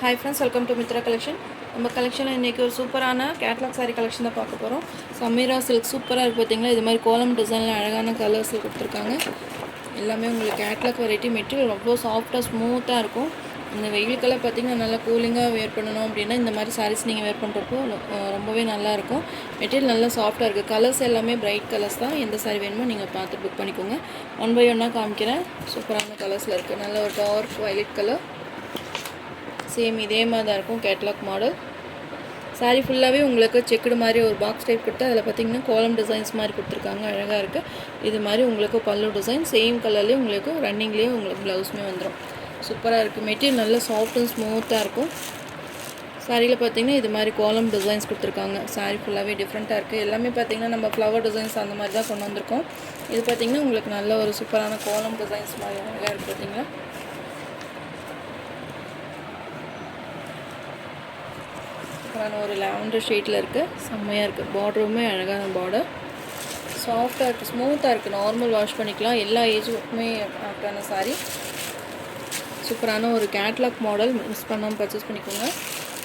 Hi friends, welcome to Mitra collection. நம்ம கலெக்ஷனில் இன்றைக்கி ஒரு சூப்பரான கேட்லாக் சாரீ கலெக்ஷன் தான் பார்க்க போகிறோம். சமீரா சில்க் சூப்பராக இருக்குது பார்த்தீங்களா. இது மாதிரி கோலம் டிசைனில் அழகான கலர்ஸில் கொடுத்துருக்காங்க. எல்லாமே உங்களுக்கு கேட்லாக் வெரைட்டி. மெட்டீரியல் ரொம்ப சாஃப்டாக ஸ்மூத்தாக இருக்கும். இந்த வெயிலுக்கெல்லாம் பார்த்திங்கன்னா நல்லா கூலிங்காக வேர் பண்ணணும் அப்படின்னா இந்த மாதிரி சாரீஸ் நீங்கள் வேர் பண்ணுறப்போ ரொம்பவே நல்லாயிருக்கும். மெட்டீரியல் நல்லா சாஃப்டாக இருக்குது. கலர்ஸ் எல்லாமே பிரைட் கலர்ஸ் தான். எந்த சாரீ வேணுமோ நீங்கள் பார்த்து புக் பண்ணிக்கோங்க. 1 by 1 காமிக்கிறேன். சூப்பரான கலர்ஸில் இருக்குது. நல்ல ஒரு டார்க் வயலட் கலர். சேம் இதே மாதிரி தான் இருக்கும் கேட்லாக் மாடல். சாரீ ஃபுல்லாகவே உங்களுக்கு செக்குடு மாதிரி ஒரு பாக்ஸ் டைப் கொடுத்து அதில் பார்த்திங்கன்னா கோலம் டிசைன்ஸ் மாதிரி கொடுத்துருக்காங்க. அழகாக இருக்குது. இது மாதிரி உங்களுக்கு பல்லு டிசைன் சேம் கலர்லேயே உங்களுக்கு ரன்னிங்லேயே உங்களுக்கு ப்ளவுஸுமே வந்துடும். சூப்பராக இருக்குது. மெட்டீரியல் நல்லா சாஃப்ட் அண்ட் ஸ்மூத்தாக இருக்கும். சாரியில் பார்த்திங்கன்னா இது மாதிரி கோலம் டிசைன்ஸ் கொடுத்துருக்காங்க. சாரீ ஃபுல்லாகவே டிஃப்ரெண்ட்டாக இருக்குது. எல்லாமே பார்த்திங்கன்னா நம்ம ஃப்ளவர் டிசைன்ஸ் அந்த மாதிரி தான் கொண்டு வந்திருக்கோம். இது பார்த்திங்கன்னா உங்களுக்கு நல்ல ஒரு சூப்பரான கோலம் டிசைன்ஸ் மாதிரி அழகாக இருக்குது. பார்த்திங்களா, ஒரு லாவெண்டர் ஷேட்டில் இருக்குது. செம்மையாக இருக்குது. பார்டருமே அழகான பார்டர். சாஃப்டாக இருக்குது, ஸ்மூத்தாக இருக்குது. நார்மல் வாஷ் பண்ணிக்கலாம். எல்லா ஏஜுக்குமே ஆப்டான சாரீ. சூப்பரான ஒரு கேட்லாக் மாடல். மிஸ் பண்ணாமல் பர்ச்சேஸ் பண்ணிக்கோங்க.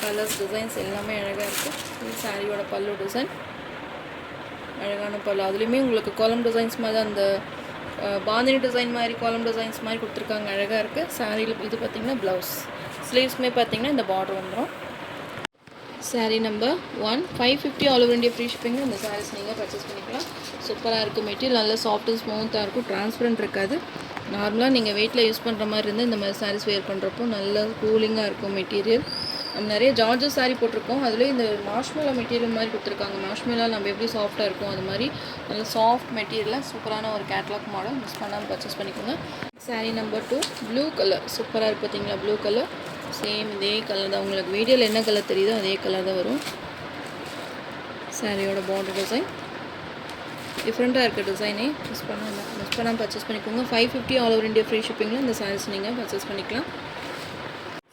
கலர்ஸ் டிசைன்ஸ் எல்லாமே அழகாக இருக்குது. இது சாரியோட பல்லு டிசைன். அழகான பல்லு. அதுலேயுமே உங்களுக்கு கோலம் டிசைன்ஸ் மாதிரி அந்த பாந்தினி டிசைன் மாதிரி கோலம் டிசைன்ஸ் மாதிரி கொடுத்துருக்காங்க. அழகாக இருக்குது. சாரியில் இது பார்த்திங்கன்னா ப்ளவுஸ். ஸ்லீவ்ஸுமே பார்த்திங்கன்னா இந்த பார்டர் வந்துடும். Sari number 1 550 all over India free shipping. இந்த சாரீஸ் நீங்கள் பர்ச்சேஸ் பண்ணிக்கலாம். சூப்பராக இருக்குது. மெட்டீரியல் நல்லா சாஃப்ட் அண்ட் ஸ்மூத்தாக இருக்கும். டிரான்ஸ்பரண்ட் இருக்காது. நார்மலாக நீங்கள் வெயிட்டில் யூஸ் பண்ணுற மாதிரி இருந்தால் இந்த மாதிரி சாரீஸ் வேர் பண்ணுறப்போ நல்லா கூலிங்காக இருக்கும் மெட்டீரியல். நம்ம நிறைய ஜார்ஜஸ் சாரீ போட்டிருக்கோம். அதுலேயே இந்த மாஷ்மெலோ மெட்டீரியல் மாதிரி கொடுத்துருக்காங்க. மாஷ்மெலோ நம்ம எப்படி சாஃப்டாக இருக்கும் அது மாதிரி நல்ல சாஃப்ட் மெட்டீரியலில் சூப்பரான ஒரு கேட்லாக் மாடல். மிஸ் பண்ணாமல் பர்ச்சேஸ் பண்ணிக்கோங்க. Sari number 2 blue colour. சூப்பராக இருக்குது பார்த்தீங்களா. ப்ளூ கலர் சேம் இதே கலர் தான். உங்களுக்கு வீடியோவில் என்ன கலர் தெரியுதோ அதே கலர் தான் வரும். சாரியோட பார்டர் டிசைன் டிஃப்ரெண்ட்டாக இருக்குது. டிசைனே மிஸ் பண்ணாமல் பர்ச்சேஸ் பண்ணிக்கோங்க. 550 ஆல் ஓவர் இந்தியா ஃப்ரீ ஷிப்பிங்கில் இந்த சாரீஸ் நீங்கள் பர்ச்சேஸ் பண்ணிக்கலாம்.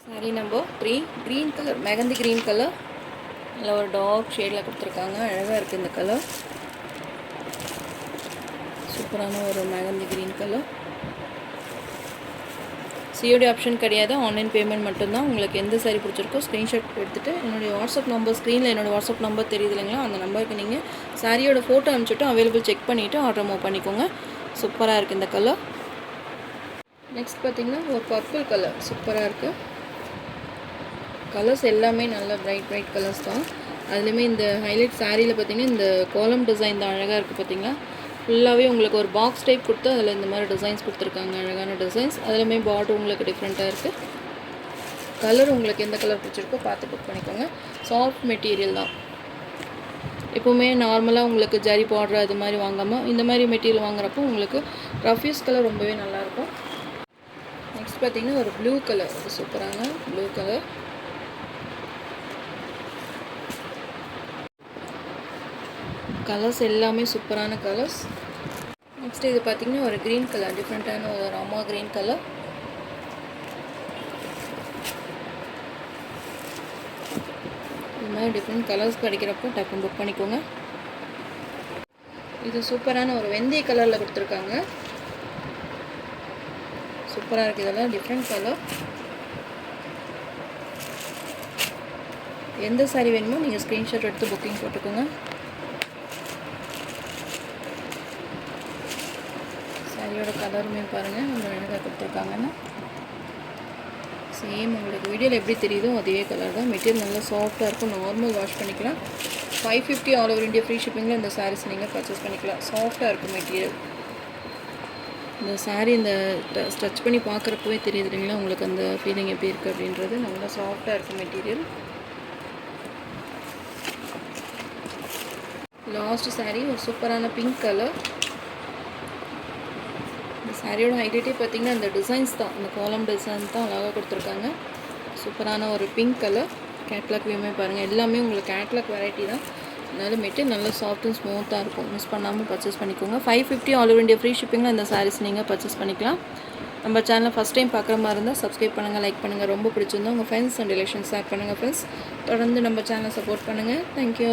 Sari number 3 green colour, mehndi green colour. நல்ல ஒரு டார்க் ஷேடில் கொடுத்துருக்காங்க. அழகாக இருக்குது இந்த கலர். சூப்பரான ஒரு mehndi green colour. COD option கிடையாது. ஆன்லைன் பேமெண்ட் மட்டும்தான். உங்களுக்கு எந்த சாரீ பிடிச்சிருக்கோ ஸ்க்ரீன்ஷாட் எடுத்துகிட்டு என்னுடைய வாட்ஸ்அப் நம்பர், ஸ்க்ரீனில் என்னோடய வாட்ஸ்அப் நம்பர் தெரியுது இல்லைங்களா, அந்த நம்பருக்கு நீங்கள் சாரியோட ஃபோட்டோ அனுப்பிச்சிட்டு அவைலபிள் செக் பண்ணிவிட்டு ஆர்டர் மூவ் பண்ணிக்கோங்க. சூப்பராக இருக்குது இந்த கலர். நெக்ஸ்ட் பார்த்திங்கன்னா ஒரு பர்பிள் கலர். சூப்பராக இருக்குது. கலர்ஸ் எல்லாமே நல்ல பிரைட் கலர்ஸ் தான். அதுலேயுமே இந்த ஹைலைட் சாரியில் பார்த்திங்கன்னா இந்த கோலம் டிசைன் தான் அழகாக இருக்குது. பார்த்திங்களா, ஃபுல்லாகவே உங்களுக்கு ஒரு பாக்ஸ் டைப் கொடுத்து அதில் இந்த மாதிரி டிசைன்ஸ் கொடுத்துருக்காங்க. அழகான டிசைன்ஸ். அதுலேயுமே பார்டர் உங்களுக்கு டிஃப்ரெண்ட்டாக இருக்குது. கலர் உங்களுக்கு எந்த கலர் பிடிச்சிருக்கோ பார்த்து புக் பண்ணிக்கோங்க. சாஃப்ட் மெட்டீரியல் தான். எப்போவுமே நார்மலாக உங்களுக்கு ஜரி பார்டர் அது மாதிரி வாங்காமல் இந்த மாதிரி மெட்டீரியல் வாங்குறப்போ உங்களுக்கு ரஃப்யூஸ் கலர் ரொம்பவே நல்லாயிருக்கும். நெக்ஸ்ட் பார்த்திங்கன்னா ஒரு ப்ளூ கலர். சூப்பரான ப்ளூ கலர். கலர்ஸ் எல்லாமே சூப்பரான கலர்ஸ். நெக்ஸ்ட் இது பார்த்திங்கன்னா ஒரு க்ரீன் கலர். டிஃப்ரெண்ட்டான ஒரு ராமா க்ரீன் கலர். இது மாதிரி டிஃப்ரெண்ட் கலர்ஸ் கிடைக்கிறப்போ டக்குன்னு புக் பண்ணிக்கோங்க. இது சூப்பரான ஒரு வெந்தய கலரில் கொடுத்துருக்காங்க. சூப்பராக இருக்குது. இதெல்லாம் டிஃப்ரெண்ட் கலர். எந்த சாரீ வேணுமோ நீங்கள் ஸ்க்ரீன்ஷாட் எடுத்து புக்கிங் போட்டுக்கோங்க. சாரியோட கலருமே பாருங்கள் நம்ம அழகாக கொடுத்துருக்காங்கன்னா சேம் உங்களுக்கு வீடியோவில் எப்படி தெரியுதோ அதே கலர் தான். மெட்டீரியல் நல்லா சாஃப்டாக இருக்கும். நார்மல் வாஷ் பண்ணிக்கலாம். 550 ஆல் ஓவர் இந்தியா ஃப்ரீ ஷிப்பிங்கில் இந்த சாரீஸ் நீங்கள் பர்ச்சேஸ் பண்ணிக்கலாம். சாஃப்டாக இருக்கும் மெட்டீரியல். இந்த சாரீ இந்த ஸ்ட்ரெச் பண்ணி பார்க்குறப்பவே தெரியுது இல்லைங்களா உங்களுக்கு அந்த ஃபீலிங் எப்படி இருக்குது அப்படின்றது. நல்லா சாஃப்டாக இருக்கும் மெட்டீரியல். லாஸ்ட் சாரீ ஒரு சூப்பரான பிங்க் கலர். சாரியோட ஹைலைட்டே பார்த்திங்கன்னா இந்த டிசைன்ஸ் தான். இந்த கோலம் டிசைன் தான் அழகாக கொடுத்துருக்காங்க. சூப்பரான ஒரு பிங்க் கலர். கேட்லாக் வியூமே பாருங்கள். எல்லாமே உங்களுக்கு கேட்லாக் வெரைட்டி தான். அதனால மெட்டீரியல் நல்லா சாஃப்ட் அண்ட் ஸ்மூத்தாக இருக்கும். மிஸ் பண்ணாமல் பர்ச்சேஸ் பண்ணிக்கோங்க. 550 ஆல் ஓவர் இந்தியா ஃப்ரீ ஷிப்பிங்கில் இந்த சாரீஸ் நீங்கள் பர்ச்சேஸ் பண்ணிக்கலாம். நம்ம சேனலை ஃபஸ்ட் டைம் பார்க்குற மாதிரி இருந்தால் சப்ஸ்கிரைப் பண்ணுங்கள், லைக் பண்ணுங்கள். ரொம்ப பிடிச்சிருந்தோம் உங்கள் ஃப்ரெண்ட்ஸ் அண்ட் ரிலேஷன்ஸ் ஷேர் பண்ணுங்கள். ஃப்ரெண்ட்ஸ் தொடர்ந்து நம்ம சேனலை சப்போர்ட் பண்ணுங்கள். தேங்க்யூ.